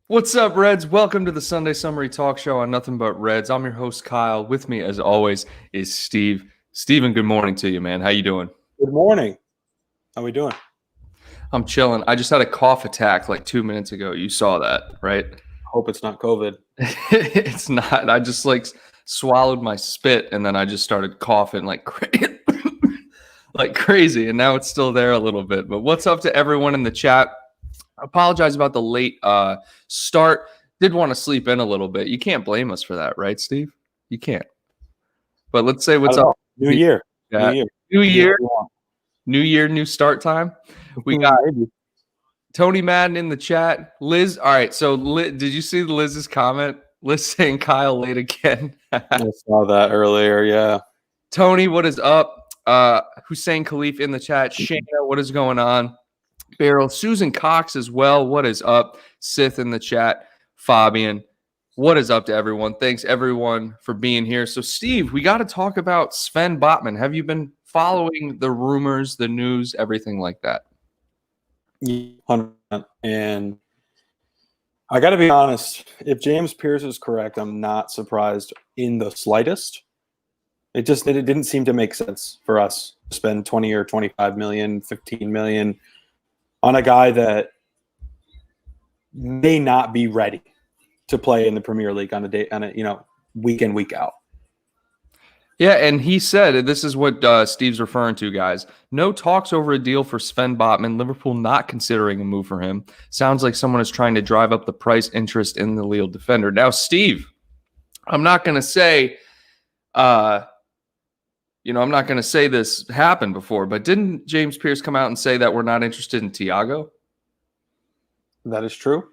What's up, Reds? Welcome to the Sunday Summary Talk Show on Nothing But Reds. I'm your host, Kyle. With me, as always, is Steve. Steven, good morning to you, man. How you doing? Good morning. How we doing? I'm chilling. I just had a cough attack like 2 minutes ago. You saw that, right? Hope it's not COVID. It's not. I just swallowed my spit and then I just started coughing like like crazy. And now it's still there a little bit. But what's up to everyone in the chat? I apologize about the late start. Did want to sleep in a little bit. You can't blame us for that, right, Steve? You can't. But let's say what's up. New year. New year, new start time. We got Tony Madden in the chat. Liz, all right. So did you see Liz's comment? Liz saying Kyle late again. I saw that earlier, yeah. Tony, what is up? Hussein Khalif in the chat. Shayna, what is going on? Beryl, Susan Cox as well. What is up? Sith in the chat. Fabian, what is up to everyone? Thanks, everyone, for being here. So, Steve, we got to talk about Sven Botman. Have you been following the rumors, the news, everything like that? 100%. And I got to be honest, if James Pierce is correct, I'm not surprised in the slightest. It didn't seem to make sense for us to spend 20 or 25 million, 15 million on a guy that may not be ready to play in the Premier League on a week in, week out. Yeah, and he said, this is what Steve's referring to, guys. No talks over a deal for Sven Botman. Liverpool not considering a move for him. Sounds like someone is trying to drive up the price interest in the Lille defender. Now, Steve, I'm not going to say, I'm not going to say this happened before, but didn't James Pierce come out and say that we're not interested in Thiago? That is true.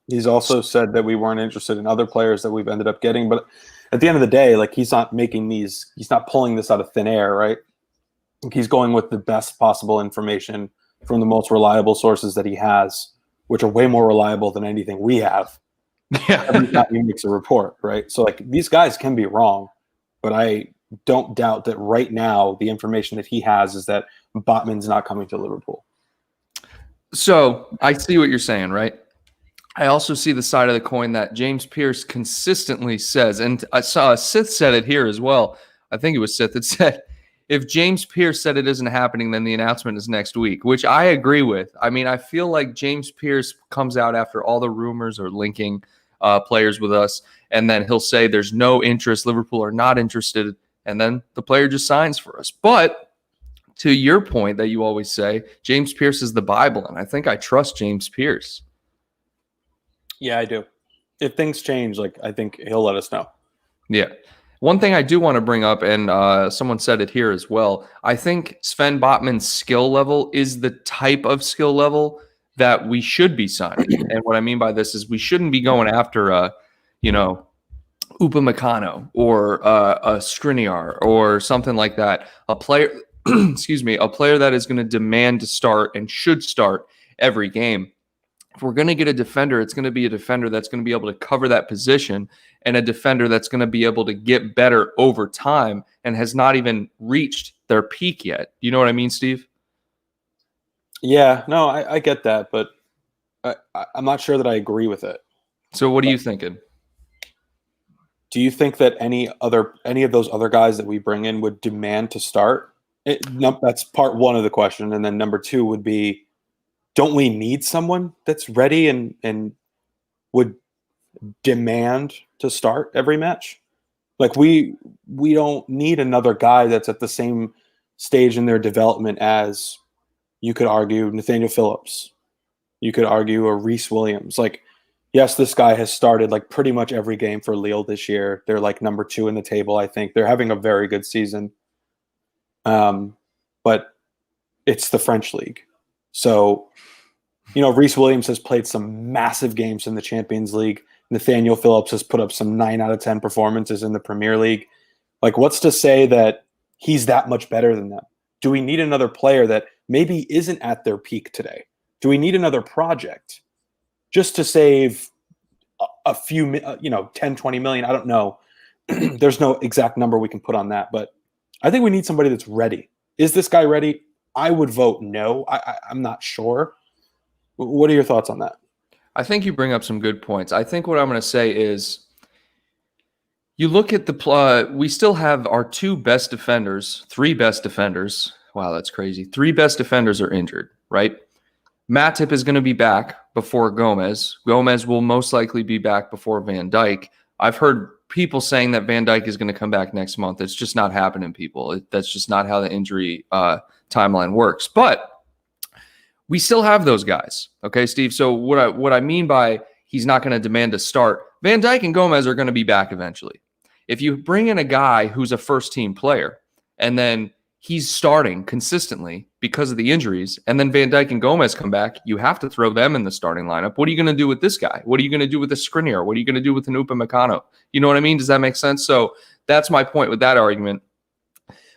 He's also said that we weren't interested in other players that we've ended up getting. But at the end of the day, he's not pulling this out of thin air, right? He's going with the best possible information from the most reliable sources that he has, which are way more reliable than anything we have. Yeah. Every time he makes a report, right? So these guys can be wrong, but I don't doubt that right now the information that he has is that Botman's not coming to Liverpool. So I see what you're saying, right? I also see the side of the coin that James Pierce consistently says, and I saw Sith said it here as well. I think it was Sith that said, if James Pierce said it isn't happening, then the announcement is next week, which I agree with. I mean, I feel like James Pierce comes out after all the rumors are linking players with us, and then he'll say there's no interest, Liverpool are not interested, and then the player just signs for us. But to your point that you always say, James Pierce is the Bible, and I think I trust James Pierce. Yeah, I do. If things change, I think he'll let us know. Yeah. One thing I do want to bring up, and someone said it here as well, I think Sven Botman's skill level is the type of skill level that we should be signing. And what I mean by this is we shouldn't be going after Upamecano or a Skriniar or something like that. A player, a player that is going to demand to start and should start every game. If we're going to get a defender, it's going to be a defender that's going to be able to cover that position and a defender that's going to be able to get better over time and has not even reached their peak yet. You know what I mean, Steve? Yeah, no, I get that, but I'm not sure that I agree with it. So what are you thinking? Do you think that any of those other guys that we bring in would demand to start? That's part one of the question. And then number two would be, don't we need someone that's ready and would demand to start every match? We don't need another guy that's at the same stage in their development as, you could argue, Nathaniel Phillips. You could argue a Reece Williams. Yes, this guy has started pretty much every game for Lille this year. They're number 2 in the table, I think. They're having a very good season. But it's the French league. So, Reece Williams has played some massive games in the Champions League. Nathaniel Phillips has put up some 9 out of 10 performances in the Premier League. What's to say that he's that much better than them? Do we need another player that maybe isn't at their peak today? Do we need another project just to save a few, 10, 20 million? I don't know. There's no exact number we can put on that, but I think we need somebody that's ready. Is this guy ready? I would vote no. I'm not sure. What are your thoughts on that? I think you bring up some good points. I think what I'm going to say is you look at we still have our three best defenders. Wow, that's crazy. Three best defenders are injured, right? Matip is going to be back before Gomez. Gomez will most likely be back before Van Dijk. I've heard people saying that Van Dijk is going to come back next month. It's just not happening, people. That's just not how the injury timeline works. But we still have those guys. Okay, Steve. So what I mean by he's not going to demand a start, Van Dijk and Gomez are going to be back eventually. If you bring in a guy who's a first-team player and then he's starting consistently because of the injuries, and then Van Dijk and Gomez come back, you have to throw them in the starting lineup. What are you going to do with this guy? What are you going to do with the Skriniar? What are you going to do with an Upamecano? You know what I mean? Does that make sense? So that's my point with that argument.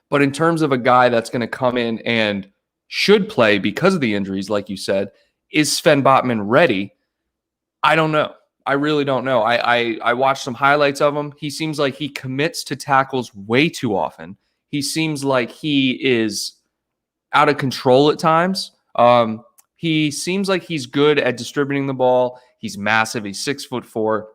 But in terms of a guy that's going to come in and should play because of the injuries, like you said, is Sven Botman ready? I don't know. I really don't know. I watched some highlights of him. He seems like he commits to tackles way too often. He seems like he is out of control at times. He seems like he's good at distributing the ball. He's massive. He's 6'4".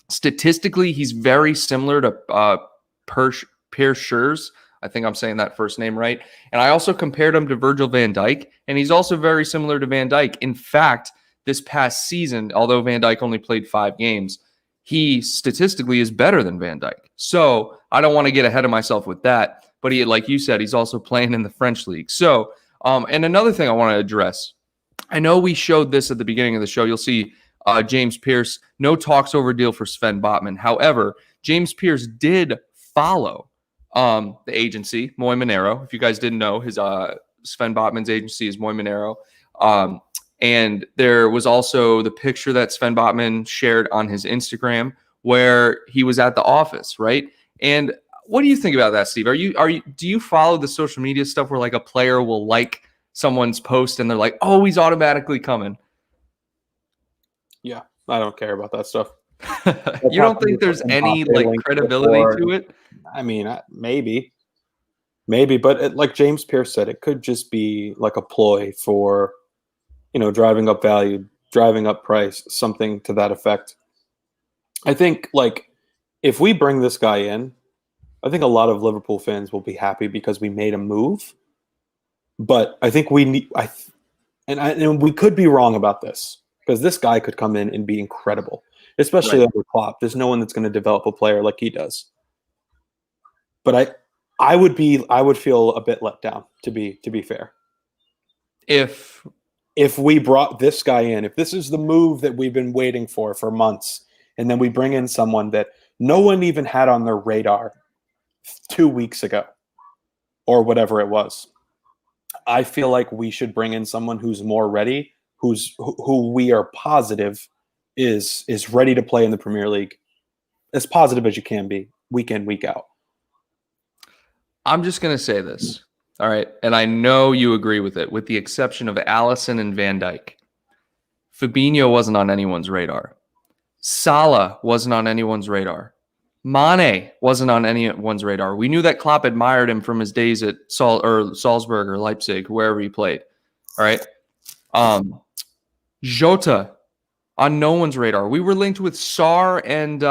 Statistically, he's very similar to Pierce Schurz. I think I'm saying that first name right. And I also compared him to Virgil van Dijk, and he's also very similar to Van Dijk. In fact, this past season, although Van Dijk only played 5 games, he statistically is better than Van Dijk. So I don't want to get ahead of myself with that. But he, like you said, he's also playing in the French league. So, and another thing I want to address, I know we showed this at the beginning of the show. You'll see James Pearce, no talks over deal for Sven Botman. However, James Pearce did follow the agency, Moy Monero. If you guys didn't know, his Sven Botman's agency is Moy Monero. And there was also the picture that Sven Botman shared on his Instagram where he was at the office, right? And what do you think about that, Steve? Do you follow the social media stuff where like a player will like someone's post and they're like, oh, he's automatically coming? Yeah, I don't care about that stuff. You don't think there's any like credibility to it? I mean, maybe, but like James Pearce said, it could just be like a ploy for, driving up value, driving up price, something to that effect. I think like if we bring this guy in, I think a lot of Liverpool fans will be happy because we made a move. But I think we need, and we could be wrong about this because this guy could come in and be incredible, especially under Klopp. There's no one that's going to develop a player like he does. But I would feel a bit let down to be fair. If we brought this guy in, if this is the move that we've been waiting for months, and then we bring in someone that no one even had on their radar 2 weeks ago or whatever it was, I feel like we should bring in someone who's more ready, who we are positive is ready to play in the Premier League, as positive as you can be, week in, week out. I'm just going to say this. All right. And I know you agree with it, with the exception of Alisson and Van Dijk. Fabinho wasn't on anyone's radar. Salah wasn't on anyone's radar. Mane wasn't on anyone's radar. We knew that Klopp admired him from his days at Salzburg or Leipzig, wherever he played. All right. Jota on no one's radar. We were linked with Sarr and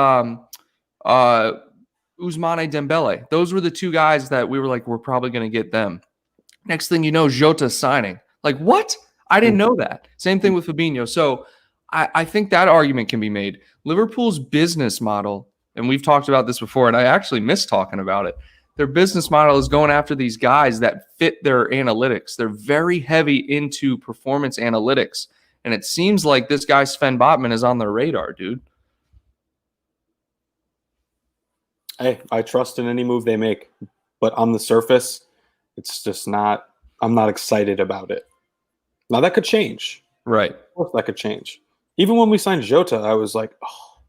Ousmane Dembele. Those were the two guys that we were like, we're probably going to get them. Next thing you know, Jota's signing. Like, what? I didn't know that. Same thing with Fabinho. So I think that argument can be made. Liverpool's business model, and we've talked about this before, and I actually miss talking about it. Their business model is going after these guys that fit their analytics. They're very heavy into performance analytics. And it seems like this guy, Sven Botman, is on their radar, dude. Hey, I trust in any move they make, but on the surface, it's just not. I'm not excited about it. Now that could change, right? Of course, that could change. Even when we signed Jota, I was like, oh.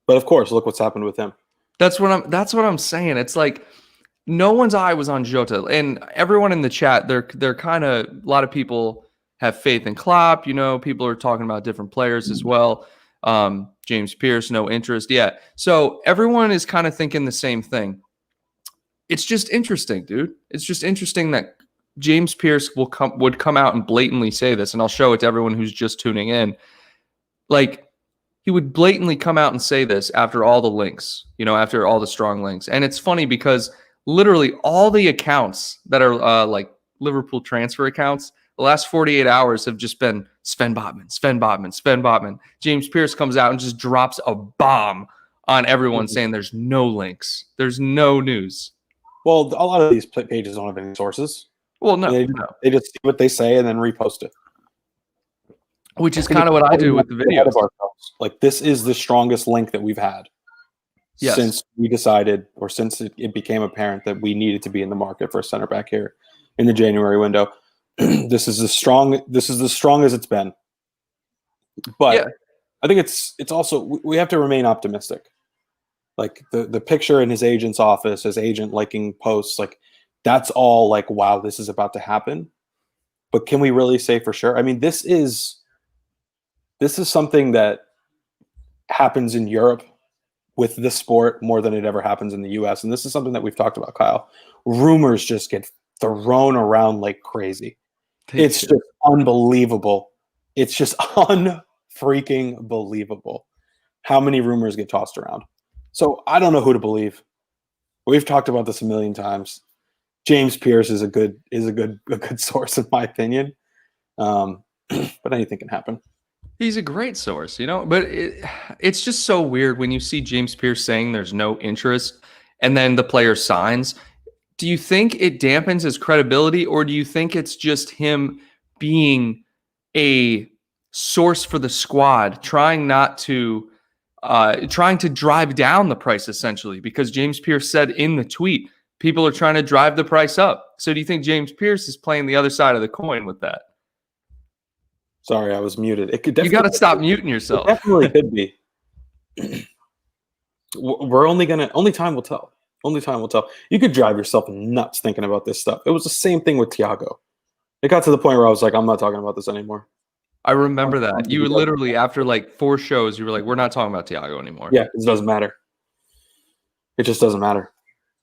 But of course, look what's happened with him. That's what I'm saying. It's like no one's eye was on Jota, and everyone in the chat, they're kind of a lot of people have faith in Klopp. People are talking about different players as well. James Pearce, no interest. Yeah. So everyone is kind of thinking the same thing. It's just interesting, dude. It's just interesting that James Pearce would come out and blatantly say this, and I'll show it to everyone who's just tuning in. Like, he would blatantly come out and say this after all the links, after all the strong links. And it's funny because literally all the accounts that are like Liverpool transfer accounts, the last 48 hours have just been Sven Botman, Sven Botman, Sven Botman. James Pearce comes out and just drops a bomb on everyone saying there's no links. There's no news. Well, a lot of these pages don't have any sources. Well, no. They just see what they say and then repost it. Which is kind of what I do with the videos. Like, this is the strongest link that we've had since we decided, or since it became apparent that we needed to be in the market for a center back here in the January window. This is as strong as it's been. But I think it's also, we have to remain optimistic. Like the picture in his agent's office, his agent liking posts, like that's all like, wow, this is about to happen. But can we really say for sure? I mean, this is something that happens in Europe with this sport more than it ever happens in the US. And this is something that we've talked about, Kyle. Rumors just get thrown around like crazy. It's just unbelievable. It's just unfreaking believable how many rumors get tossed around. So I don't know who to believe. We've talked about this a million times. James Pearce is a good source in my opinion. But anything can happen. He's a great source, but it's just so weird when you see James Pearce saying there's no interest and then the player signs. Do you think it dampens his credibility, or do you think it's just him being a source for the squad, trying to drive down the price essentially? Because James Pearce said in the tweet, people are trying to drive the price up. So do you think James Pearce is playing the other side of the coin with that? Sorry, I was muted. It could you got to stop muting yourself. It definitely could be. Only time will tell. Only time will tell. You could drive yourself nuts thinking about this stuff. It was the same thing with Thiago. It got to the point where I was like, I'm not talking about this anymore. I remember that. You literally, after like 4 shows, you were like, we're not talking about Thiago anymore. Yeah, it doesn't matter. It just doesn't matter.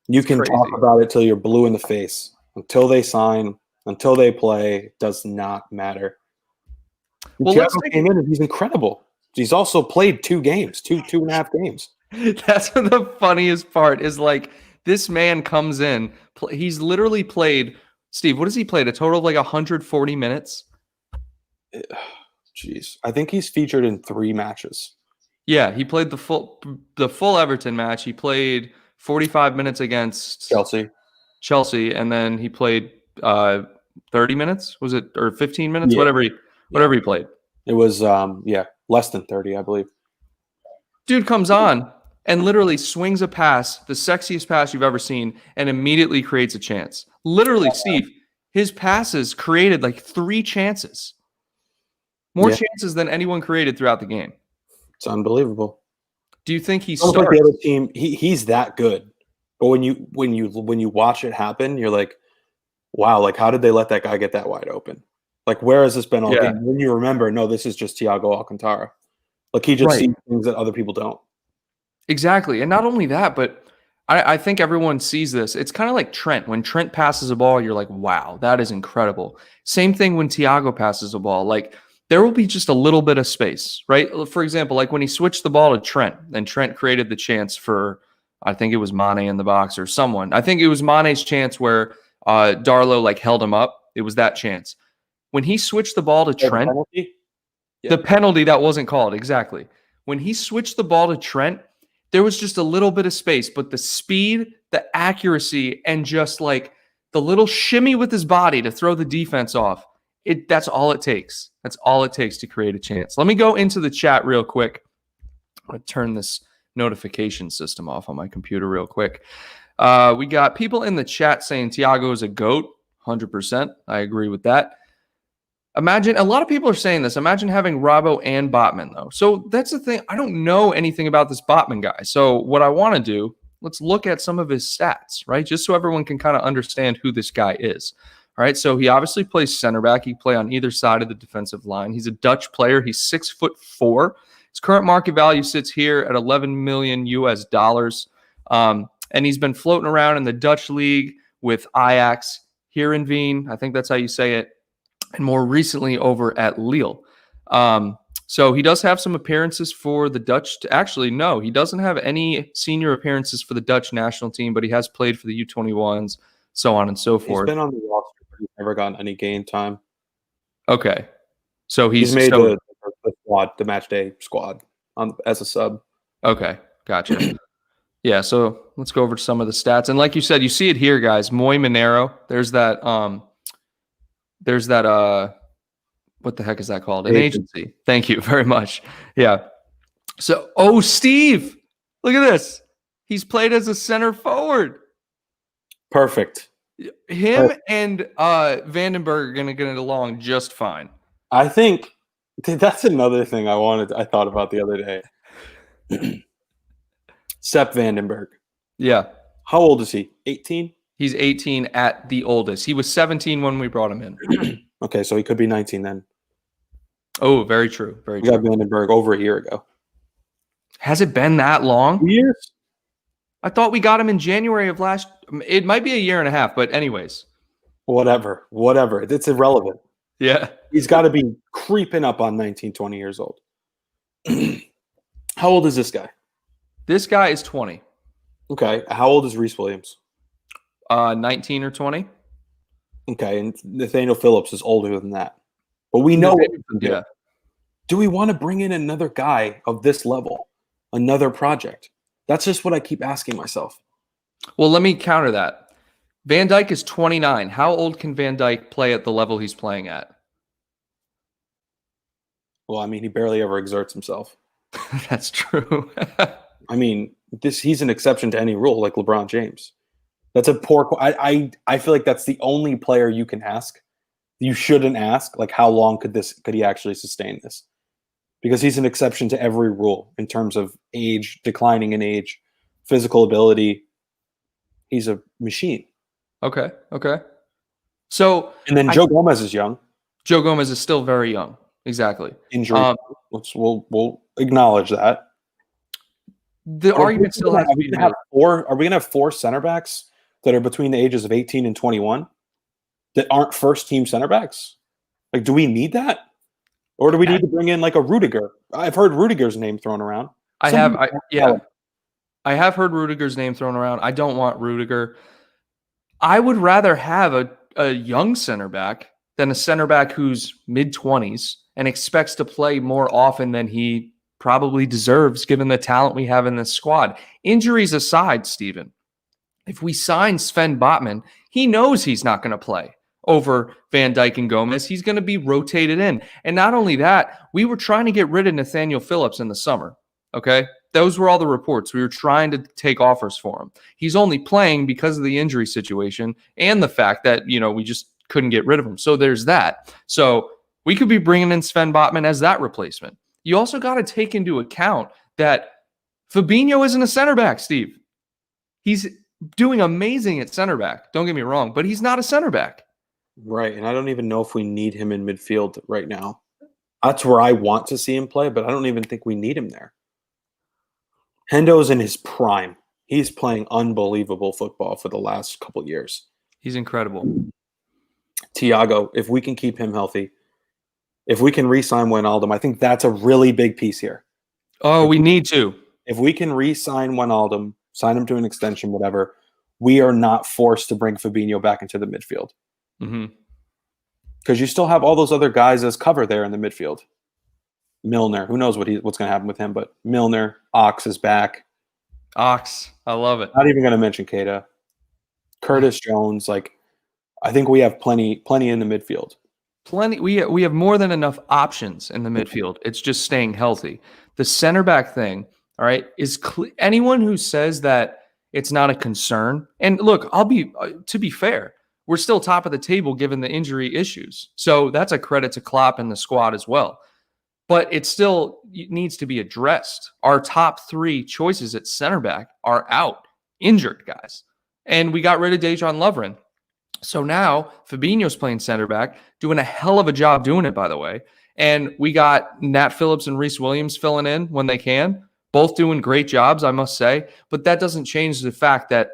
You can talk about it till you're blue in the face. Until they sign, until they play, it does not matter. Well, Thiago came in and he's incredible. He's also played 2 games, two and a half games. That's the funniest part is like this man comes in. He's literally played, Steve, what has he played? A total of like 140 minutes? Jeez. I think he's featured in 3 matches. Yeah, he played the full Everton match. He played 45 minutes against Chelsea, and then he played 30 minutes, was it, or 15 minutes? Yeah. Whatever he played. It was less than 30, I believe. Dude comes on and literally swings a pass, the sexiest pass you've ever seen, and immediately creates a chance. Literally, Steve, his passes created like 3 chances. More chances than anyone created throughout the game. It's unbelievable. Do you think he starts? Like the other team, he's that good. But when you watch it happen, you're like, wow, like how did they let that guy get that wide open? Like where has this been all game? When you remember, no, this is just Thiago Alcantara. Like he just sees things that other people don't. Exactly. And not only that, but I think everyone sees this. It's kind of like Trent. When Trent passes a ball, you're like, wow, that is incredible. Same thing when Thiago passes a ball. Like there will be just a little bit of space, right? For example, like when he switched the ball to Trent, and Trent created the chance for, I think it was Mane in the box or someone. I think it was Mane's chance where Darlow like held him up. It was that chance. When he switched the ball to Trent, the penalty that wasn't called, exactly. When he switched the ball to Trent, there was just a little bit of space, but the speed, the accuracy, and just like the little shimmy with his body to throw the defense off, that's all it takes. That's all it takes to create a chance. Let me go into the chat real quick. I'm going to turn this notification system off on my computer real quick. We got people in the chat saying Thiago is a GOAT, 100%. I agree with that. Imagine, a lot of people are saying this, imagine having Robbo and Botman, though. So that's the thing. I don't know anything about this Botman guy. So what I want to do, let's look at some of his stats, right? Just so everyone can kind of understand who this guy is. All right, so he obviously plays center back. He can play on either side of the defensive line. He's a Dutch player. He's 6'4". His current market value sits here at 11 million US dollars. And he's been floating around in the Dutch league with Ajax, Heerenveen, I think that's how you say it, and more recently over at Lille. So he does have some appearances for the Dutch. Actually, no, he doesn't have any senior appearances for the Dutch national team, but he has played for the U21s, so on and so He's forth. been on the roster, but he's never gotten any game time. Okay. So He's made the squad, the match day squad, as a sub. Okay, gotcha. Yeah, so let's go over to some of the stats. And like you said, you see it here, guys. Moy Monero. There's that what the heck is that called? An agency. Thank you very much. Yeah. So, Steve, look at this. He's played as a center forward. Perfect. Him and Vandenberg are going to get along just fine. I think that's another thing I thought about the other day. Sepp Vandenberg. Yeah. How old is he? 18? He's 18 at the oldest. He was 17 when we brought him in. Okay, so he could be 19 then. Oh, very true. Very true. We got Vandenberg over a year ago. Has it been that long? 2 years? I thought we got him in January of last. It might be a year and a half, but anyways. Whatever. It's irrelevant. Yeah. He's got to be creeping up on 19, 20 years old. How old is this guy? This guy is 20. Okay. How old is Reece Williams? 19 or 20. Okay. And Nathaniel Phillips is older than that. But we know what we can do. Yeah. Do we want to bring in another guy of this level? Another project? That's just what I keep asking myself. Well, let me counter that. Van Dijk is 29. How old can Van Dijk play at the level he's playing at? Well, I mean, he barely ever exerts himself. That's true. I mean, he's an exception to any rule, like LeBron James. That's a poor. I feel like that's the only player you can ask. You shouldn't ask, like, how long could he actually sustain this? Because he's an exception to every rule in terms of age, declining in age, physical ability. He's a machine. Okay. So, and then Joe Gomez is young. Joe Gomez is still very young. Exactly. Injury. We'll acknowledge that. The argument still has to be. Are we going to have 4 center backs that are between the ages of 18 and 21 that aren't first team center backs? Like, do we need that? Or do we need to bring in like a Rudiger? I've heard Rudiger's name thrown around. I have heard Rudiger's name thrown around. I don't want Rudiger. I would rather have a young center back than a center back who's mid-20s and expects to play more often than he probably deserves given the talent we have in this squad. Injuries aside, Steven, if we sign Sven Botman, he knows he's not going to play over Van Dijk and Gomez. He's going to be rotated in. And not only that, we were trying to get rid of Nathaniel Phillips in the summer, okay? Those were all the reports. We were trying to take offers for him. He's only playing because of the injury situation and the fact that, we just couldn't get rid of him. So there's that. So we could be bringing in Sven Botman as that replacement. You also got to take into account that Fabinho isn't a center back, Steve. He's doing amazing at center back. Don't get me wrong, but he's not a center back. Right, and I don't even know if we need him in midfield right now. That's where I want to see him play, but I don't even think we need him there. Hendo's in his prime. He's playing unbelievable football for the last couple of years. He's incredible. Thiago, if we can keep him healthy, if we can re-sign Wijnaldum, I think that's a really big piece here. Oh, we need to. If we can re-sign Wijnaldum, sign him to an extension, whatever, we are not forced to bring Fabinho back into the midfield. Because you still have all those other guys as cover there in the midfield. Milner, who knows what's going to happen with him, but Milner, Ox is back. Ox, I love it. Not even going to mention Keita. Curtis Jones, I think we have plenty in the midfield. Plenty. We have more than enough options in the midfield. It's just staying healthy. The center back thing, all right, is anyone who says that it's not a concern. And look, to be fair, we're still top of the table given the injury issues. So that's a credit to Klopp and the squad as well. But it still needs to be addressed. Our top 3 choices at center back are out, injured guys. And we got rid of Dejan Lovren. So now Fabinho's playing center back, doing a hell of a job doing it, by the way. And we got Nat Phillips and Reece Williams filling in when they can. Both doing great jobs, I must say. But that doesn't change the fact that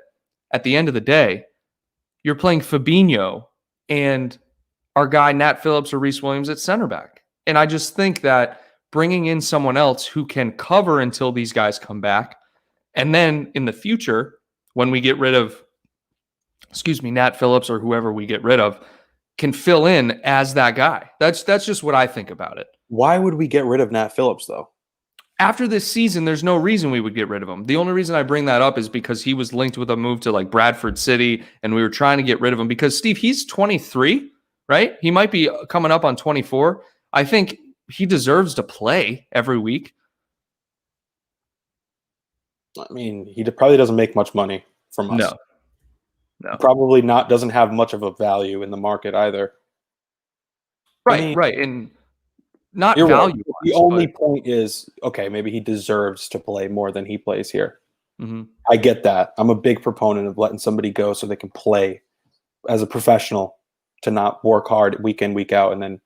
at the end of the day, you're playing Fabinho and our guy Nat Phillips or Reece Williams at center back. And I just think that bringing in someone else who can cover until these guys come back. And then in the future, when we get rid of, Nat Phillips or whoever we get rid of, can fill in as that guy. That's just what I think about it. Why would we get rid of Nat Phillips, though? After this season, there's no reason we would get rid of him. The only reason I bring that up is because he was linked with a move to like Bradford City, and we were trying to get rid of him because, Steve, he's 23, right? He might be coming up on 24. I think he deserves to play every week. I mean, he probably doesn't make much money from us. No. Probably not. Doesn't have much of a value in the market either. Right. And not You're value. Right. The only point is, okay, maybe he deserves to play more than he plays here. Mm-hmm. I get that. I'm a big proponent of letting somebody go so they can play as a professional, to not work hard week in, week out, and then,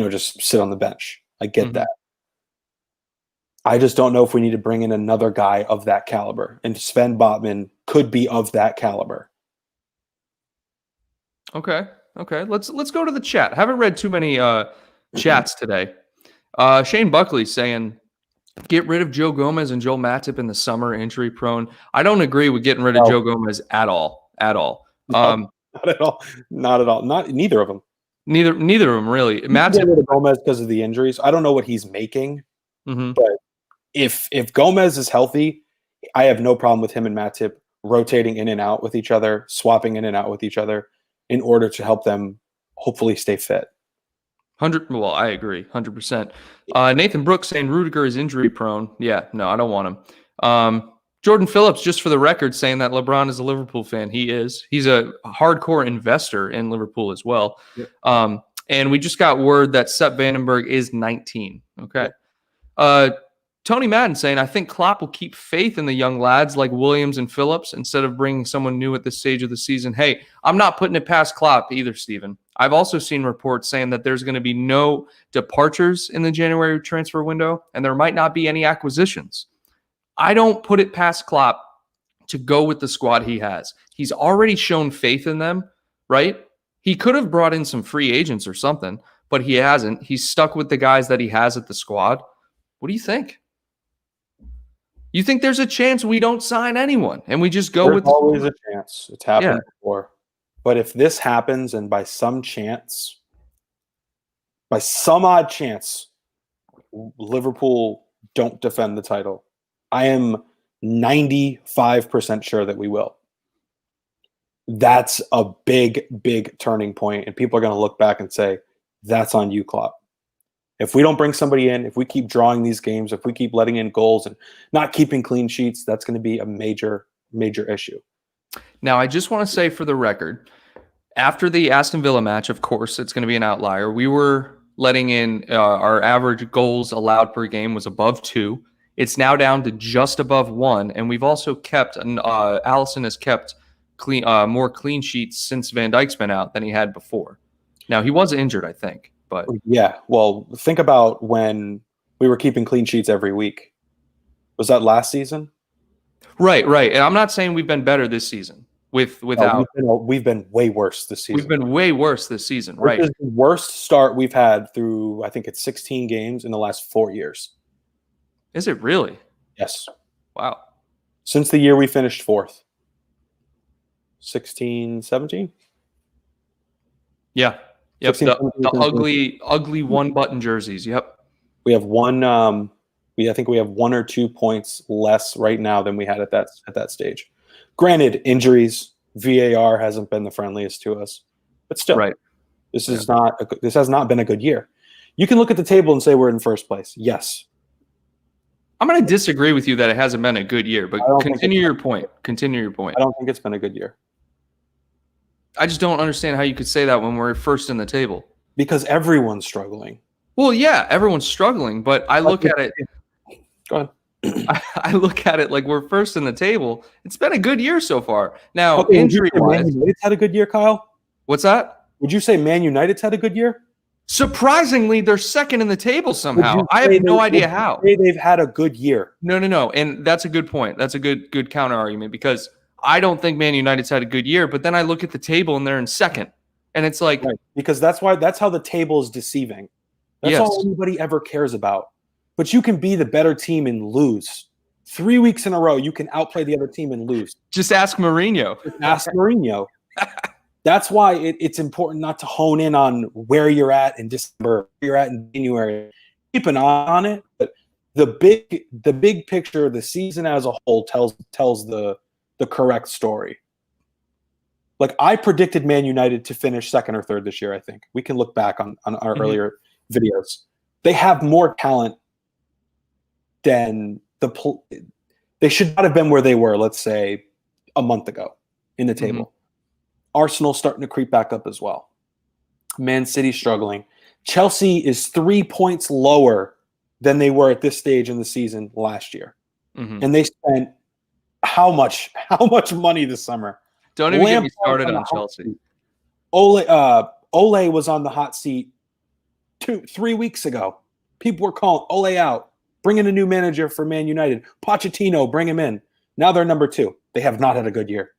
just sit on the bench. I get that. I just don't know if we need to bring in another guy of that caliber. And Sven Botman could be of that caliber. Okay. Let's go to the chat. I haven't read too many chats today. Shane Buckley saying, get rid of Joe Gomez and Joel Matip in the summer, injury prone. I don't agree with getting rid of Joe Gomez at all. Not at all. Neither of them. Neither of them really. Matip get rid of Gomez because of the injuries. I don't know what he's making, but if Gomez is healthy, I have no problem with him and Matip rotating in and out with each other, swapping in and out with each other in order to help them hopefully stay fit. Well, I agree, 100%. Nathan Brooks saying Rudiger is injury prone. Yeah, no, I don't want him. Jordan Phillips, just for the record, saying that LeBron is a Liverpool fan. He is. He's a hardcore investor in Liverpool as well. Yep. And we just got word that Sepp Vandenberg is 19. Okay. Yep. Tony Madden saying, I think Klopp will keep faith in the young lads like Williams and Phillips instead of bringing someone new at this stage of the season. Hey, I'm not putting it past Klopp either, Stephen. I've also seen reports saying that there's going to be no departures in the January transfer window, and there might not be any acquisitions. I don't put it past Klopp to go with the squad he has. He's already shown faith in them, right? He could have brought in some free agents or something, but he hasn't. He's stuck with the guys that he has at the squad. What do you think? You think there's a chance we don't sign anyone and we just go with There's always a chance. It's happened before. But if this happens and by some odd chance, Liverpool don't defend the title, I am 95% sure that we will. That's a big, big turning point, and people are going to look back and say, that's on you, Klopp. If we don't bring somebody in, if we keep drawing these games, if we keep letting in goals and not keeping clean sheets, that's going to be a major, major issue. Now, I just want to say for the record, after the Aston Villa match, of course, it's going to be an outlier. We were letting in our average goals allowed per game was above 2. It's now down to just above 1. And we've also kept, Allison has kept more clean sheets since Van Dijk's been out than he had before. Now, he was injured, I think. But yeah, well, think about when we were keeping clean sheets every week. Was that last season? Right. And I'm not saying we've been better this season without. We've been way worse this season. We've been way worse this season, right? Which is the worst start we've had through, I think it's 16 games in the last 4 years. Is it really? Yes. Wow. Since the year we finished 4th. 16, 17? Yeah. Yep, the ugly one-button jerseys. Yep. We have one. I think we have 1 or 2 points less right now than we had at that stage. Granted, injuries, VAR hasn't been the friendliest to us, but still, right. This has not been a good year. You can look at the table and say we're in first place. Yes. I'm going to disagree with you that it hasn't been a good year, but continue your point. Continue your point. I don't think it's been a good year. I just don't understand how you could say that when we're first in the table. Because everyone's struggling. Well, yeah, everyone's struggling, but I look at it. Go ahead. I look at it like we're first in the table. It's been a good year so far. Now, injury-wise, Man United's had a good year, Kyle? What's that? Would you say Man United's had a good year? Surprisingly, they're second in the table somehow. I have no idea how. They've had a good year. No. And that's a good point. That's a good counter argument because I don't think Man United's had a good year, but then I look at the table and they're in second. And it's like because that's how the table is deceiving. That's all anybody ever cares about. but you can be the better team and lose. 3 weeks in a row, you can outplay the other team and lose. Just ask Mourinho. Ask Mourinho. That's why it's important not to hone in on where you're at in December, where you're at in January. Keep an eye on it, but the big picture, the season as a whole tells the correct story. Like, I predicted Man United to finish second or third this year, I think. We can look back on our earlier videos. They have more talent than they should not have been where they were, let's say, a month ago in the table. Arsenal starting to creep back up as well. Man City struggling. Chelsea is 3 points lower than they were at this stage in the season last year. And they spent how much money this summer? Don't even get me started on Chelsea. Ole was on the hot seat 3 weeks ago. People were calling Ole out. Bring in a new manager for Man United. Pochettino, bring him in. Now they're number 2. They have not had a good year.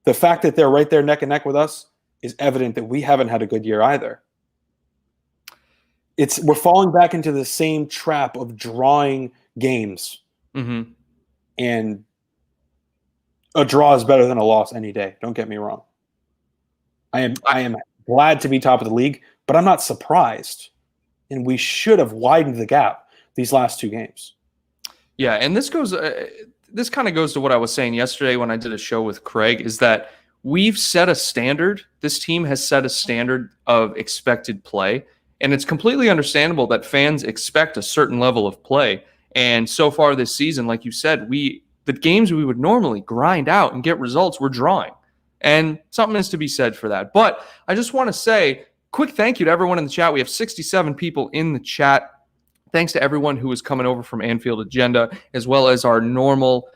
The fact that they're right there neck and neck with us is evident that we haven't had a good year either. We're falling back into the same trap of drawing games. And a draw is better than a loss any day. Don't get me wrong. I am glad to be top of the league, but I'm not surprised. And we should have widened the gap these last 2 games. Yeah, and this kind of goes to what I was saying yesterday when I did a show with Craig, is that we've set a standard. This team has set a standard of expected play, and it's completely understandable that fans expect a certain level of play. And so far this season, like you said, the games we would normally grind out and get results, we're drawing. And something is to be said for that. But I just want to say, quick thank you to everyone in the chat. We have 67 people in the chat. Thanks to everyone who is coming over from Anfield Agenda, as well as our normal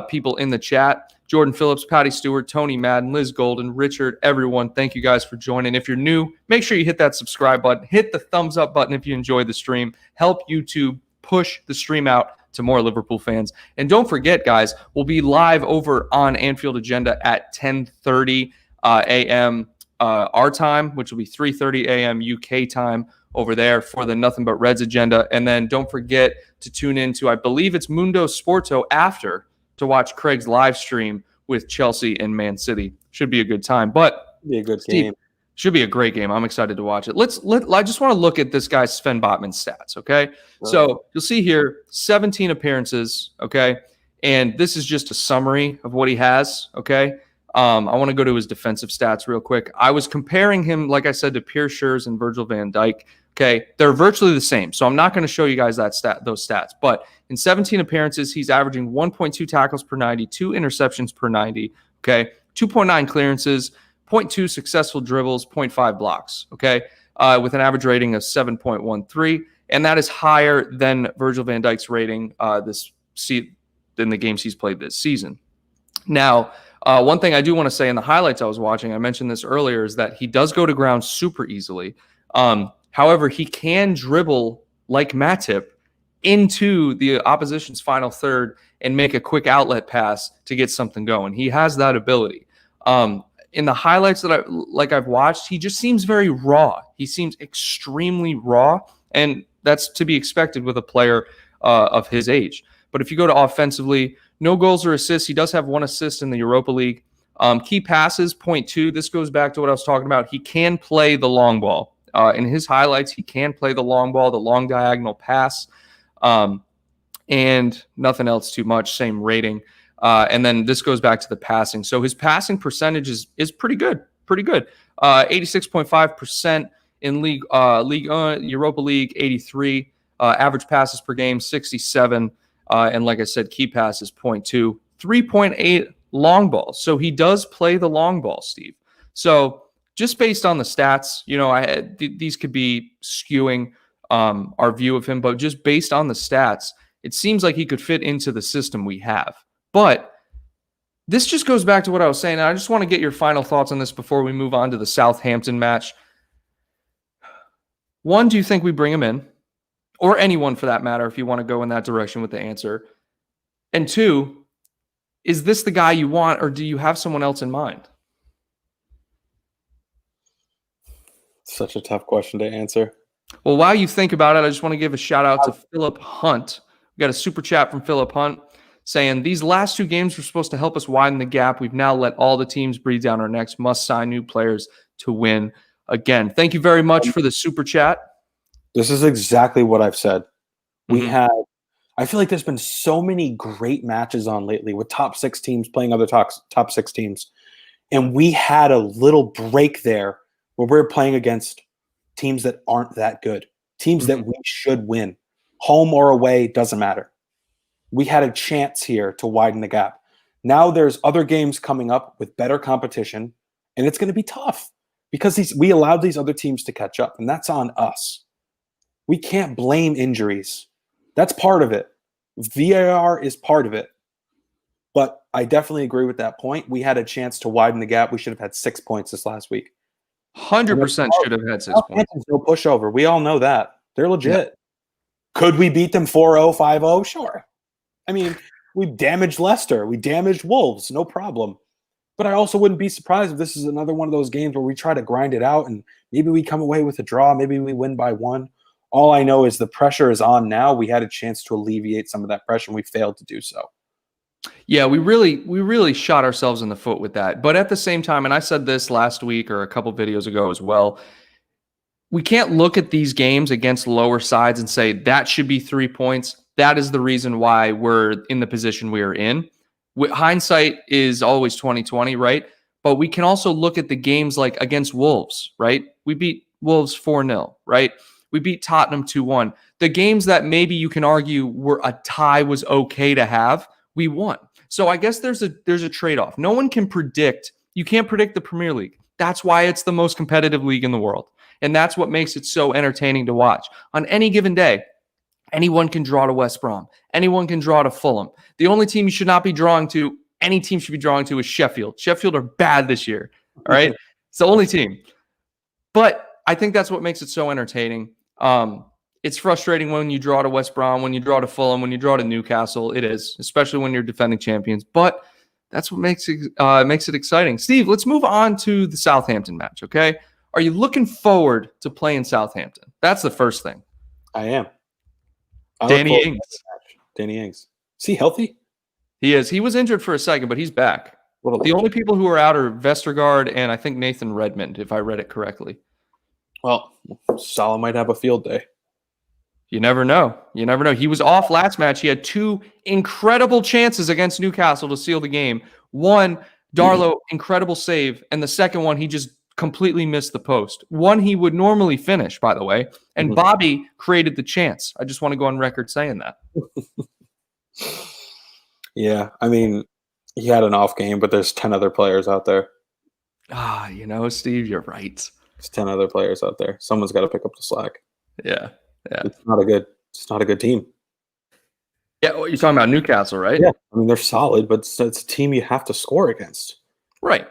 people in the chat. Jordan Phillips, Patty Stewart, Tony Madden, Liz Golden, Richard, everyone. Thank you guys for joining. If you're new, make sure you hit that subscribe button. Hit the thumbs up button if you enjoyed the stream. Help YouTube push the stream out to more Liverpool fans. And don't forget, guys, we'll be live over on Anfield Agenda at 10:30 a.m. Our time, which will be 3:30 a.m. UK time over there for the Nothing But Reds agenda. And then don't forget to tune into, I believe it's Mundo Sporto after, to watch Craig's live stream with Chelsea and Man City. Should be a good time. But be a good Steve, game. Should be a great game. I'm excited to watch it. I just want to look at this guy Sven Botman stats, okay? Right. So you'll see here 17 appearances, okay? And this is just a summary of what he has, okay? I want to go to his defensive stats real quick. I was comparing him, like I said, to Pierre Schurz and Virgil van Dijk. Okay, they're virtually the same, so I'm not going to show you guys those stats. But in 17 appearances, he's averaging 1.2 tackles per 90, 2 interceptions per 90. Okay, 2.9 clearances, 0.2 successful dribbles, 0.5 blocks. Okay, with an average rating of 7.13, and that is higher than Virgil van Dijk's rating in the games he's played this season. Now, one thing I do want to say in the highlights I was watching, I mentioned this earlier, is that he does go to ground super easily. However, he can dribble like Matip into the opposition's final third and make a quick outlet pass to get something going. He has that ability. In the highlights that I've watched, he just seems very raw. He seems extremely raw, and that's to be expected with a player of his age. But if you go to offensively, no goals or assists. He does have 1 assist in the Europa League. Key passes, 0.2. This goes back to what I was talking about. He can play the long ball. In his highlights, he can play the long ball, the long diagonal pass, and nothing else too much, same rating. And then this goes back to the passing. So his passing percentage is pretty good, 86.5% in League Europa League, 83. Average passes per game, 67. And like I said, key passes, 0.2. 3.8 long balls. So he does play the long ball, Steve. So just based on the stats, these could be skewing our view of him, but just based on the stats, it seems like he could fit into the system we have. But this just goes back to what I was saying, and I just want to get your final thoughts on this before we move on to the Southampton match. 1, do you think we bring him in? Or anyone for that matter, if you want to go in that direction with the answer. And 2, is this the guy you want, or do you have someone else in mind? Such a tough question to answer. Well, while you think about it, I just want to give a shout out to Philip Hunt. We got a super chat from Philip Hunt saying, these last 2 games were supposed to help us widen the gap. We've now let all the teams breathe down our necks. Must sign new players to win again. Thank you very much for the super chat. This is exactly what I've said. We Mhm. had, I feel like there's been so many great matches on lately with top 6 teams playing other top 6 teams. And we had a little break there where we're playing against teams that aren't that good, teams that we should win. Home or away, doesn't matter. We had a chance here to widen the gap. Now there's other games coming up with better competition, and it's going to be tough because we allowed these other teams to catch up, and that's on us. We can't blame injuries. That's part of it. VAR is part of it. But I definitely agree with that point. We had a chance to widen the gap. We should have had 6 points this last week. 100% should have had 6 points. No pushover. We all know that. They're legit. Yeah. Could we beat them 4-0, 5-0? Sure. I mean, we damaged Leicester. We damaged Wolves. No problem. But I also wouldn't be surprised if this is another one of those games where we try to grind it out and maybe we come away with a draw. Maybe we win by 1. All I know is the pressure is on now. We had a chance to alleviate some of that pressure, and we failed to do so. Yeah, we really shot ourselves in the foot with that. But at the same time, and I said this last week or a couple videos ago as well, we can't look at these games against lower sides and say that should be 3 points. That is the reason why we're in the position we are in. Hindsight is always 20/20, right? But we can also look at the games like against Wolves, right? We beat Wolves 4-0, right? We beat Tottenham 2-1. The games that maybe you can argue were a tie was okay to have, we won. So I guess there's a trade-off. No one can predict. You can't predict the Premier League. That's why it's the most competitive league in the world. And that's what makes it so entertaining to watch. On any given day, anyone can draw to West Brom. Anyone can draw to Fulham. The only team you should not be drawing to, any team should be drawing to, is Sheffield. Sheffield are bad this year. All right? It's the only team. But I think that's what makes it so entertaining. It's frustrating when you draw to West Brom, when you draw to Fulham, when you draw to Newcastle. It is, especially when you're defending champions. But that's what makes it exciting. Steve, let's move on to the Southampton match, okay? Are you looking forward to playing Southampton? That's the first thing. I am. Danny Ings. Danny Ings. Is he healthy? He is. He was injured for a second, but he's back. The only people who are out are Vestergaard and I think Nathan Redmond, if I read it correctly. Well, Salah might have a field day. You never know. You never know. He was off last match. He had 2 incredible chances against Newcastle to seal the game. One, Darlow, incredible save. And the second one, he just completely missed the post. One he would normally finish, by the way. And Bobby created the chance. I just want to go on record saying that. Yeah, I mean, he had an off game, but there's 10 other players out there. Steve, you're right. There's 10 other players out there. Someone's got to pick up the slack. Yeah. It's not a good team. Yeah, well, you're talking about Newcastle, right? Yeah, I mean, they're solid, but it's a team you have to score against. Right.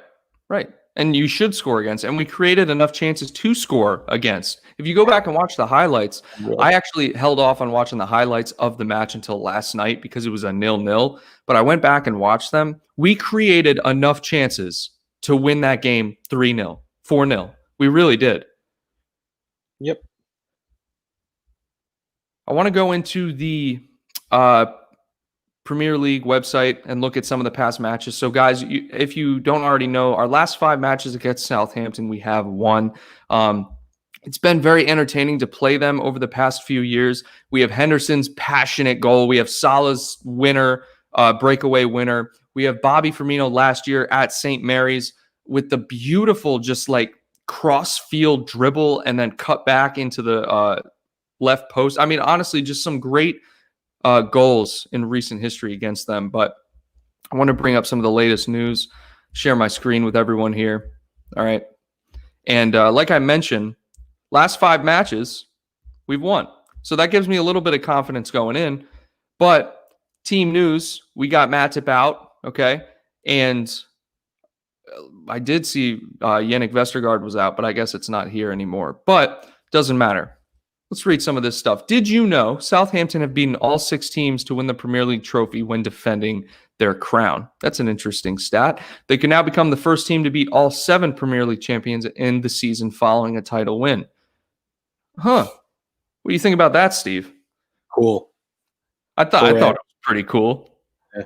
And you should score against. And we created enough chances to score against. If you go back and watch the highlights, I actually held off on watching the highlights of the match until last night because it was a 0-0. But I went back and watched them. We created enough chances to win that game 3-0, 4-0. We really did. Yep. I want to go into the Premier League website and look at some of the past matches. So, guys, if you don't already know, our last 5 matches against Southampton, we have won. It's been very entertaining to play them over the past few years. We have Henderson's passionate goal. We have Salah's winner, breakaway winner. We have Bobby Firmino last year at St. Mary's with the beautiful just like cross-field dribble and then cut back into the left post. I mean, honestly, just some great goals in recent history against them. But I want to bring up some of the latest news, share my screen with everyone here. All right. And like I mentioned, last 5 matches, we've won. So that gives me a little bit of confidence going in. But team news, we got Matip out. Okay. And I did see Yannick Vestergaard was out, but I guess it's not here anymore. But doesn't matter. Let's read some of this stuff. Did you know Southampton have beaten all 6 teams to win the Premier League trophy when defending their crown? That's an interesting stat. They can now become the first team to beat all 7 Premier League champions in the season following a title win. Huh. What do you think about that, Steve? Cool. I thought it was pretty cool. Yeah,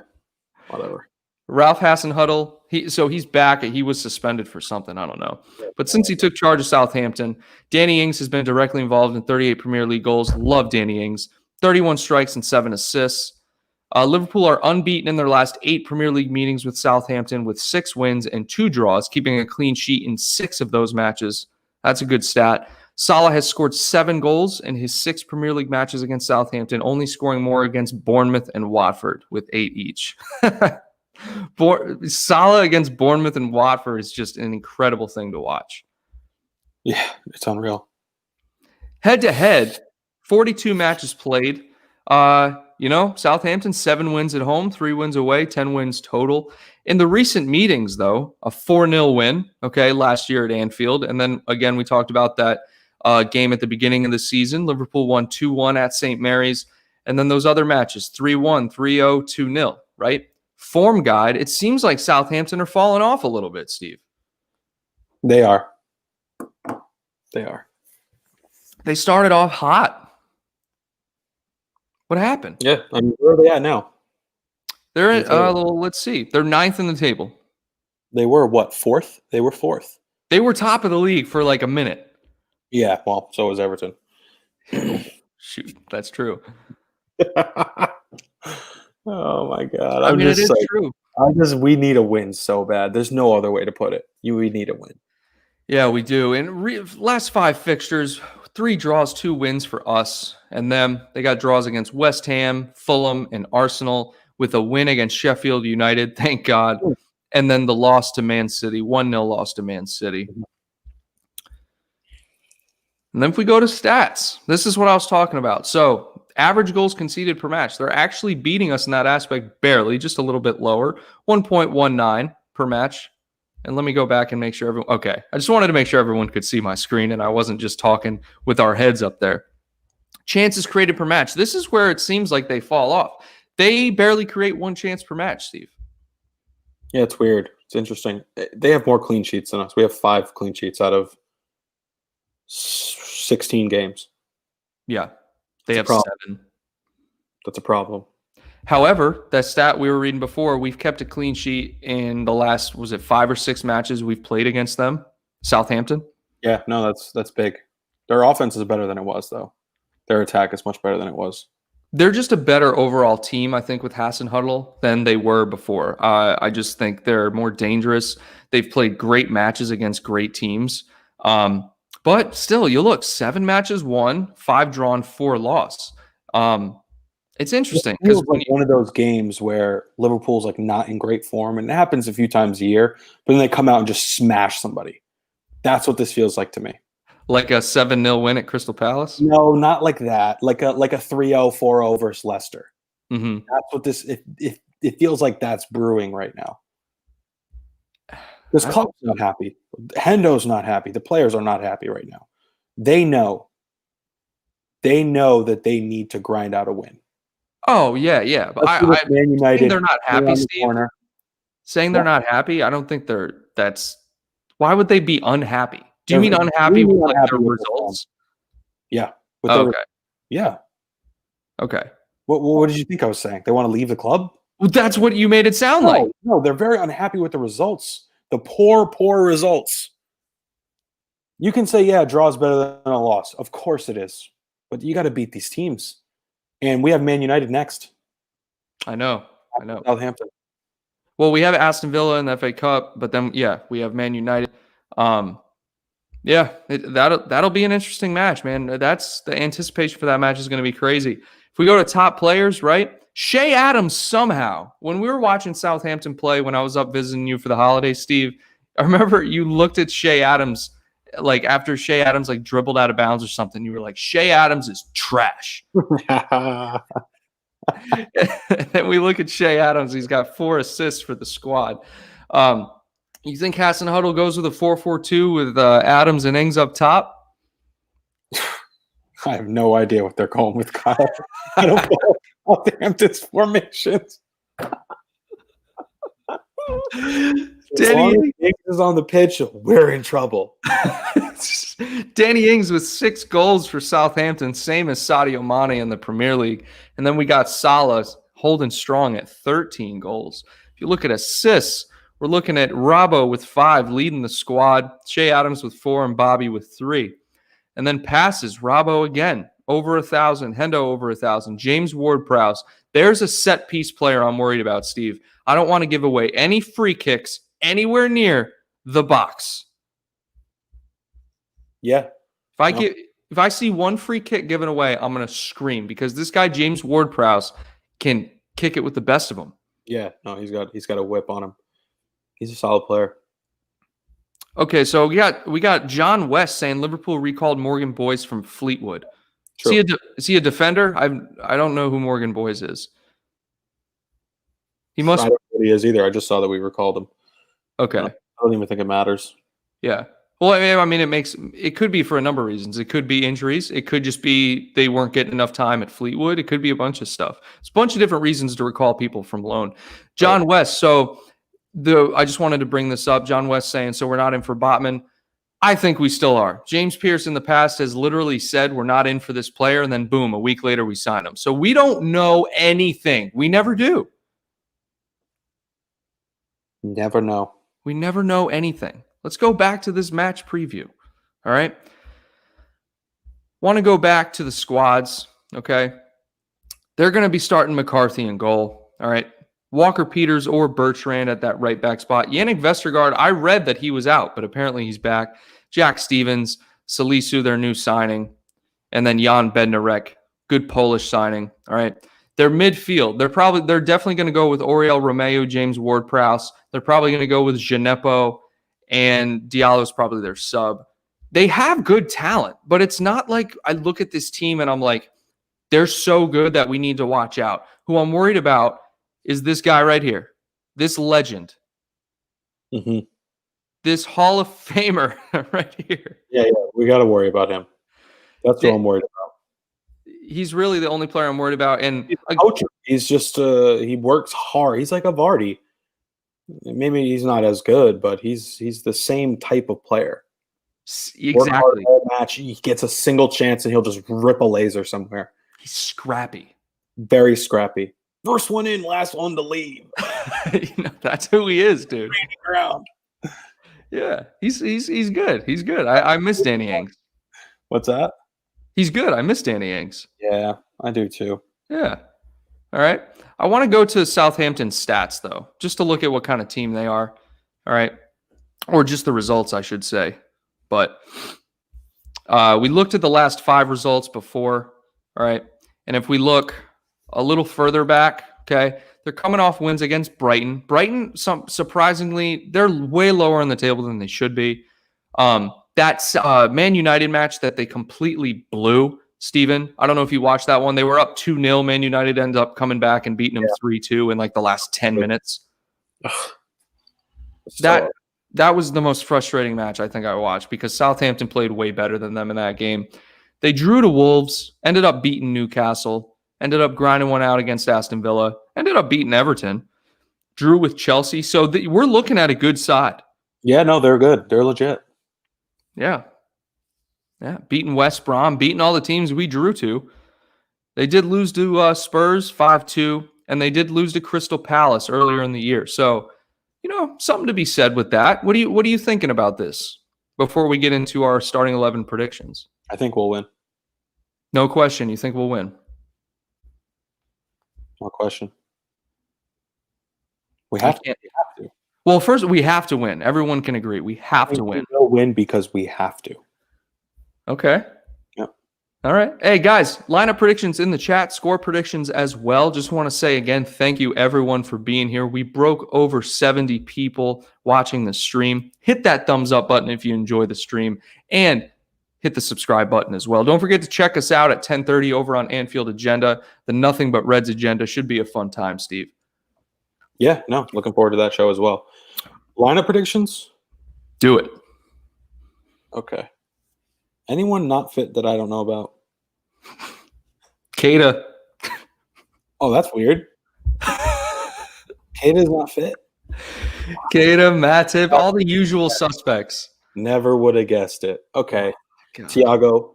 whatever. Ralph Hasenhuttl, he's back. He was suspended for something, I don't know. But since he took charge of Southampton, Danny Ings has been directly involved in 38 Premier League goals. Love Danny Ings. 31 strikes and 7 assists. Liverpool are unbeaten in their last 8 Premier League meetings with Southampton with 6 wins and 2 draws, keeping a clean sheet in 6 of those matches. That's a good stat. Salah has scored 7 goals in his 6 Premier League matches against Southampton, only scoring more against Bournemouth and Watford with 8 each. Salah against Bournemouth and Watford is just an incredible thing to watch. Yeah, it's unreal. Head-to-head, 42 matches played. Southampton, 7 wins at home, 3 wins away, 10 wins total. In the recent meetings, though, a 4-0 win, last year at Anfield. And then, again, we talked about that game at the beginning of the season. Liverpool won 2-1 at St. Mary's. And then those other matches, 3-1, 3-0, 2-0, right? Form guide, it seems like Southampton are falling off a little bit, Steve. They are. They started off hot. What happened? Yeah, I mean, where are they at now? They're at, let's see. They're 9th in the table. They were what, 4th? They were 4th. They were top of the league for like a minute. Yeah, well, so was Everton. Shoot, that's true. Oh my God! It is true. We need a win so bad. There's no other way to put it. We need a win. Yeah, we do. And last 5 fixtures, 3 draws, 2 wins for us and them. They got draws against West Ham, Fulham, and Arsenal, with a win against Sheffield United. Thank God. And then the loss to Man City, 1-0 loss to Man City. And then if we go to stats, this is what I was talking about. So average goals conceded per match. They're actually beating us in that aspect barely, just a little bit lower, 1.19 per match. And let me go back and make sure everyone... Okay, I just wanted to make sure everyone could see my screen and I wasn't just talking with our heads up there. Chances created per match. This is where it seems like they fall off. They barely create 1 chance per match, Steve. Yeah, it's weird. It's interesting. They have more clean sheets than us. We have 5 clean sheets out of 16 games. Yeah, they have 7. That's a problem. However, that stat we were reading before, we've kept a clean sheet in the last, was it 5 or 6 matches we've played against them? Southampton? Yeah, no, that's big. Their offense is better than it was, though. Their attack is much better than it was. They're just a better overall team, I think, with Hasenhuttl than they were before. I just think they're more dangerous. They've played great matches against great teams. But still, you look, 7 matches won, 5 drawn, 4 lost. It's interesting because like one of those games where Liverpool's like not in great form, and it happens a few times a year, but then they come out and just smash somebody. That's what this feels like to me. Like a 7-0 win at Crystal Palace? No, not like that. Like a 3-0, 4-0 versus Leicester. Mm-hmm. That's what this. It feels like that's brewing right now. Because Klopp's not happy. Hendo's not happy. The players are not happy right now. They know that they need to grind out a win. Oh, yeah. But Man United, they're not happy, Steve. Saying they're not happy, I don't think that's – why would they be unhappy? Do you mean unhappy with like their results? Yeah. Okay. Yeah. Okay. What did you think I was saying? They want to leave the club? Well, that's what you made it sound like. No, they're very unhappy with the results. The poor results. You can say, yeah, a draw is better than a loss. Of course it is. But you got to beat these teams. And we have Man United next. I know. Southampton. Well, we have Aston Villa in the FA Cup, but then, we have Man United. That'll be an interesting match, man. That's the anticipation for that match is going to be crazy. If we go to top players, right? Shea Adams somehow, when we were watching Southampton play when I was up visiting you for the holidays, Steve, I remember you looked at Shea Adams, like after Shea Adams like dribbled out of bounds or something, you were like, Shea Adams is trash. And we look at Shea Adams, he's got 4 assists for the squad. You think Hasenhuttl goes with a 4-4-2 with Adams and Ings up top? I have no idea what they're going with, Kyle. I don't know Southampton's formations. As long as Ings is on the pitch, we're in trouble. Danny Ings with 6 goals for Southampton, same as Sadio Mane in the Premier League. And then we got Salah holding strong at 13 goals. If you look at assists, we're looking at Robbo with 5, leading the squad. Shea Adams with 4, and Bobby with 3. And then passes, Robbo again, over 1,000. Hendo over 1,000. James Ward-Prowse. There's a set-piece player I'm worried about, Steve. I don't want to give away any free kicks anywhere near the box. Yeah. If I see one free kick given away, I'm going to scream because this guy, James Ward-Prowse, can kick it with the best of them. Yeah. No, he's got a whip on him. He's a solid player. Okay, so we got John West saying Liverpool recalled Morgan Boyce from Fleetwood. True. Is he a defender? I don't know who Morgan Boyce is. He must. I don't know who he is either. I just saw that we recalled him. Okay. I don't even think it matters. Yeah. Well, I mean, it could be for a number of reasons. It could be injuries. It could just be they weren't getting enough time at Fleetwood. It could be a bunch of stuff. It's a bunch of different reasons to recall people from loan. John West. So I just wanted to bring this up. John West saying, so we're not in for Botman. I think we still are. James Pearce in the past has literally said we're not in for this player, and then boom, a week later we sign him. So we don't know anything. We never do. Never know. We never know anything. Let's go back to this match preview. All right. Want to go back to the squads. Okay. They're going to be starting McCarthy in goal. All right. Walker Peters or Bertrand at that right back spot. Yannick Vestergaard, I read that he was out, but apparently he's back. Jack Stevens, Salisu, their new signing. And then Jan Bednarek, good Polish signing. All right. Their midfield, they're definitely going to go with Oriol Romeu, James Ward-Prowse. They're probably going to go with Gineppo, and Diallo's probably their sub. They have good talent, but it's not like I look at this team and I'm like, they're so good that we need to watch out. Who I'm worried about is this guy right here, this legend, this Hall of Famer right here. Yeah, we got to worry about him. That's what I'm worried about. He's really the only player I'm worried about. And he's just he works hard. He's like a Vardy. Maybe he's not as good, but he's the same type of player. Exactly. All match, he gets a single chance and he'll just rip a laser somewhere. He's scrappy. Very scrappy. First one in, last one to leave. That's who he is, dude. Ground. Yeah, he's good. He's good. I miss Danny Ings. What's that? He's good. I miss Danny Ings. Yeah, I do too. Yeah. All right. I want to go to Southampton stats, though, just to look at what kind of team they are. All right. Or just the results, I should say. But we looked at the last 5 results before. All right. And if we look a little further back, okay, they're coming off wins against Brighton. Brighton, surprisingly, they're way lower on the table than they should be. That's Man United match that they completely blew, Steven. I don't know if you watched that one. They were up 2-0. Man United ended up coming back and beating them 3-2 in like the last 10 minutes. That was the most frustrating match I think I watched because Southampton played way better than them in that game. They drew to Wolves, ended up beating Newcastle, ended up grinding one out against Aston Villa, ended up beating Everton, drew with Chelsea. So we're looking at a good side. Yeah, no, they're good. They're legit. Yeah. Yeah. Beating West Brom, beating all the teams we drew to. They did lose to Spurs 5-2, and they did lose to Crystal Palace earlier in the year. So, something to be said with that. What are you thinking about this before we get into our starting 11 predictions? I think we'll win. No question. You think we'll win? No question. We have to. Well, first, we have to win. Everyone can agree. We have to win. We'll win because we have to. Okay. Yep. All right. Hey, guys, lineup predictions in the chat, score predictions as well. Just want to say again, thank you, everyone, for being here. We broke over 70 people watching the stream. Hit that thumbs up button if you enjoy the stream, and hit the subscribe button as well. Don't forget to check us out at 10:30 over on Anfield Agenda. The Nothing But Reds Agenda should be a fun time, Steve. Yeah, no, looking forward to that show as well. Lineup predictions? Do it. Okay. Anyone not fit that I don't know about? Keita. Oh, that's weird. Keita's not fit? Keita, Matip, all the usual suspects. Never would have guessed it. Okay. God. Thiago.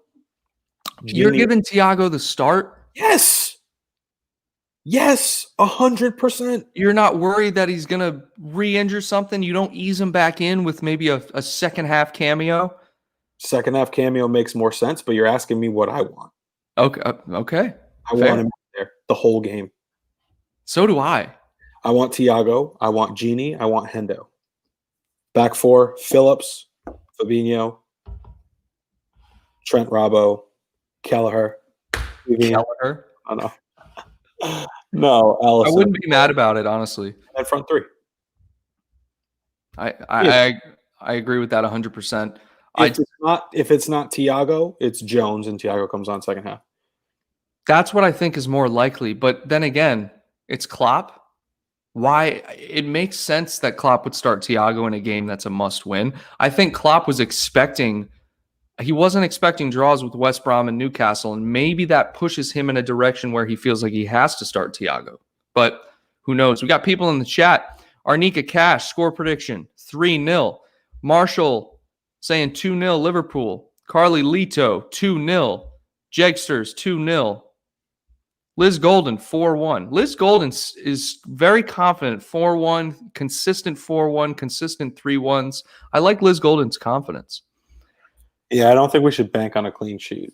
You're Gini. giving Thiago the start? Yes. Yes. 100%. You're not worried that he's going to re-injure something? You don't ease him back in with maybe a second half cameo? Second half cameo makes more sense, but you're asking me what I want. Okay. I Fair. want him there the whole game. So do I. I want Thiago. I want Gini. I want Hendo. Back four, Phillips, Fabinho, Trent Robbo, Kelleher. Kelleher? Oh, no. No, Allison. I wouldn't be mad about it, honestly. And front three. I agree with that 100%. If it's not Thiago, it's Jones, and Thiago comes on second half. That's what I think is more likely. But then again, it's Klopp. Why? It makes sense that Klopp would start Thiago in a game that's a must-win. I think Klopp was he wasn't expecting draws with West Brom and Newcastle, and maybe that pushes him in a direction where he feels like he has to start Thiago. But who knows? We got people in the chat. Arnika Cash, score prediction, 3-0. Marshall saying 2-0 Liverpool. Carly Lito, 2-0. Jegsters, 2-0. Liz Golden, 4-1. Liz Golden is very confident, 4-1, consistent 4-1, consistent 3-1s. I like Liz Golden's confidence. Yeah, I don't think we should bank on a clean sheet.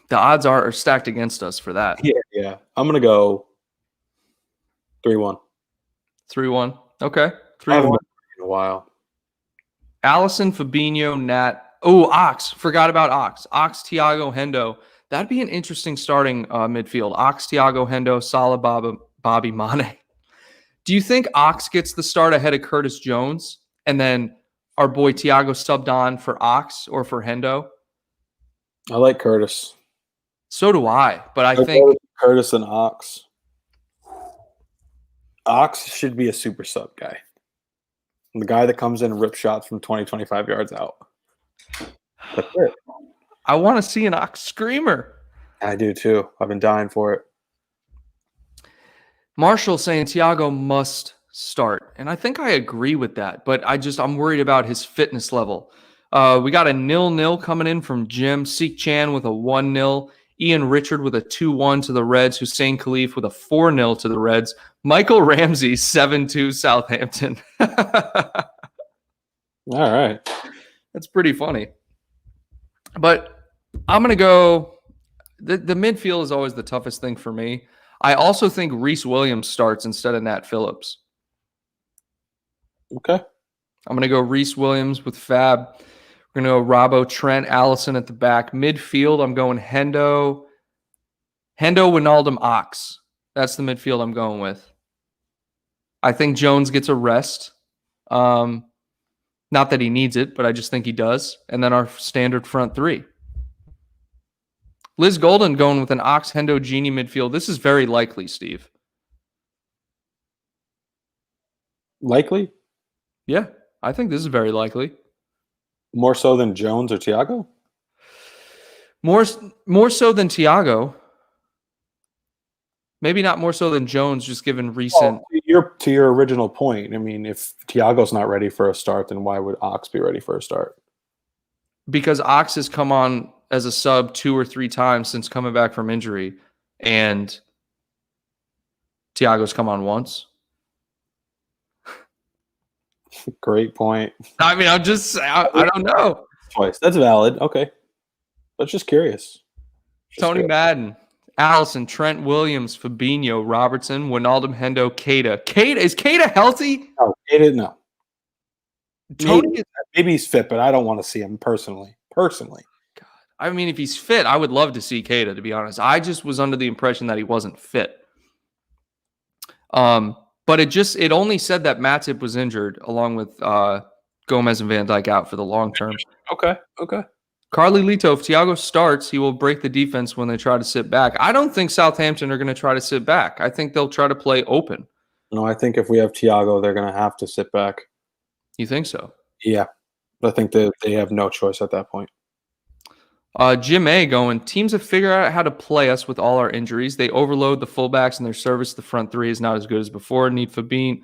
The odds are stacked against us for that. Yeah. I'm going to go 3-1. 3-1. Okay. I haven't 3-1. been in a while. Allison, Fabinho, Nat. Oh, Ox. Forgot about Ox. Ox, Thiago, Hendo. That'd be an interesting starting midfield. Ox, Thiago, Hendo, Salah, Bobby, Mane. Do you think Ox gets the start ahead of Curtis Jones, and then our boy Thiago subbed on for Ox or for Hendo? I like Curtis. So do I, but I think Curtis and Ox. Ox should be a super sub guy. The guy that comes in and rips shots from 20, 25 yards out. That's it. I want to see an Ox screamer. I do too. I've been dying for it. Marshall saying Thiago must start. And I think I agree with that, but I'm worried about his fitness level. We got a 0-0 coming in from Jim. Seek Chan with a 1-0. Ian Richard with a 2-1 to the Reds. Hussein Khalif with a 4-0 to the Reds. Michael Ramsey, 7-2 Southampton. All right. That's pretty funny. But I'm going to go the midfield is always the toughest thing for me. I also think Reece Williams starts instead of Nat Phillips. Okay. I'm going to go Reece Williams with Fab. We're going to go Robbo, Trent, Allison at the back. Midfield, I'm going Hendo, Wijnaldum, Ox. That's the midfield I'm going with. I think Jones gets a rest. Not that he needs it, but I just think he does. And then our standard front three. Liz Golden going with an Ox, Hendo, Genie midfield. This is very likely, Steve. Likely? Yeah, I think this is very likely. More so than Jones or Thiago? More so than Thiago. Maybe not more so than Jones, just given recent. To your original point, I mean, if Thiago's not ready for a start, then why would Ox be ready for a start? Because Ox has come on as a sub 2 or 3 times since coming back from injury, and Thiago's come on once. Great point. I mean, I don't know. Twice. That's valid. Okay. That's just curious. Tony Madden, Allison, Trent Williams, Fabinho, Robertson, Wijnaldum, Hendo, Keita. Is Keita healthy? No, Keita, no. Tony, maybe he's fit, but I don't want to see him personally. God. I mean, if he's fit, I would love to see Keita, to be honest. I just was under the impression that he wasn't fit. But it only said that Matip was injured, along with Gomez and Van Dijk out for the long term. Okay. Carly Lito, if Thiago starts, he will break the defense when they try to sit back. I don't think Southampton are going to try to sit back. I think they'll try to play open. No, I think if we have Thiago, they're going to have to sit back. You think so? Yeah. I think that they have no choice at that point. Jim A going, teams have figured out how to play us with all our injuries. They overload the fullbacks and their service. The front three is not as good as before. Need Fabinho.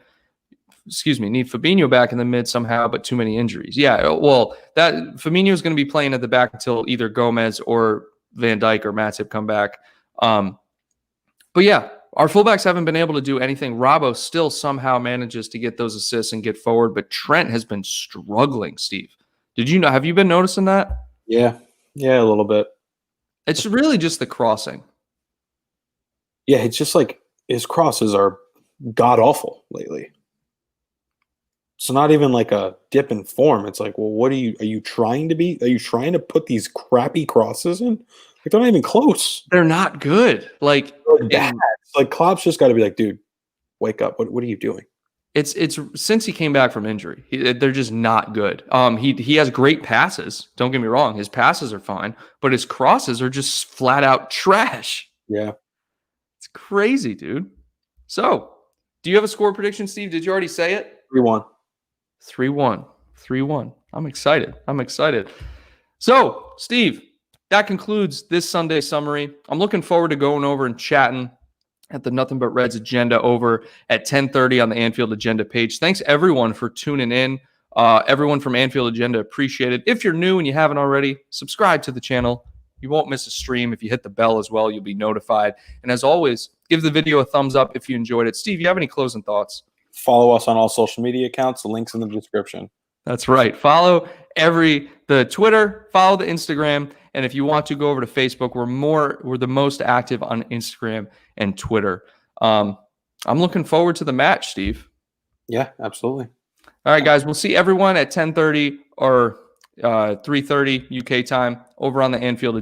need Fabinho back in the mid somehow, but too many injuries. Yeah, well, that Fabinho is going to be playing at the back until either Gomez or Van Dijk or Matip come back. But yeah, our fullbacks haven't been able to do anything. Robbo still somehow manages to get those assists and get forward, but Trent has been struggling, Steve. Have you been noticing that? Yeah, a little bit. It's really just the crossing. Yeah, it's just like his crosses are god awful lately. It's not even like a dip in form. It's like, well, what are you trying to put these crappy crosses in? Like, they're not even close. They're not good. Like, bad. Like, Klopp's just got to be like, dude, wake up. What are you doing? It's since he came back from injury, they're just not good. He has great passes. Don't get me wrong, his passes are fine, but his crosses are just flat out trash. Yeah, it's crazy, dude. So, do you have a score prediction, Steve? Did you already say it? 3-1. 3-1. 3-1. I'm excited. So, Steve, that concludes this Sunday summary. I'm looking forward to going over and chatting at the Nothing But Reds agenda over at 10:30 on the Anfield Agenda page. Thanks, everyone, for tuning in. Everyone from Anfield Agenda, appreciate it. If you're new and you haven't already, subscribe to the channel. You won't miss a stream. If you hit the bell as well, you'll be notified. And as always, give the video a thumbs up if you enjoyed it. Steve, you have any closing thoughts? Follow us on all social media accounts. The link's in the description. That's right. Follow the Twitter, follow the Instagram, and if you want to go over to Facebook, we're the most active on Instagram and Twitter. I'm looking forward to the match, Steve. Yeah, absolutely. All right, guys, we'll see everyone at 10:30 or 3:30 UK time over on the Anfield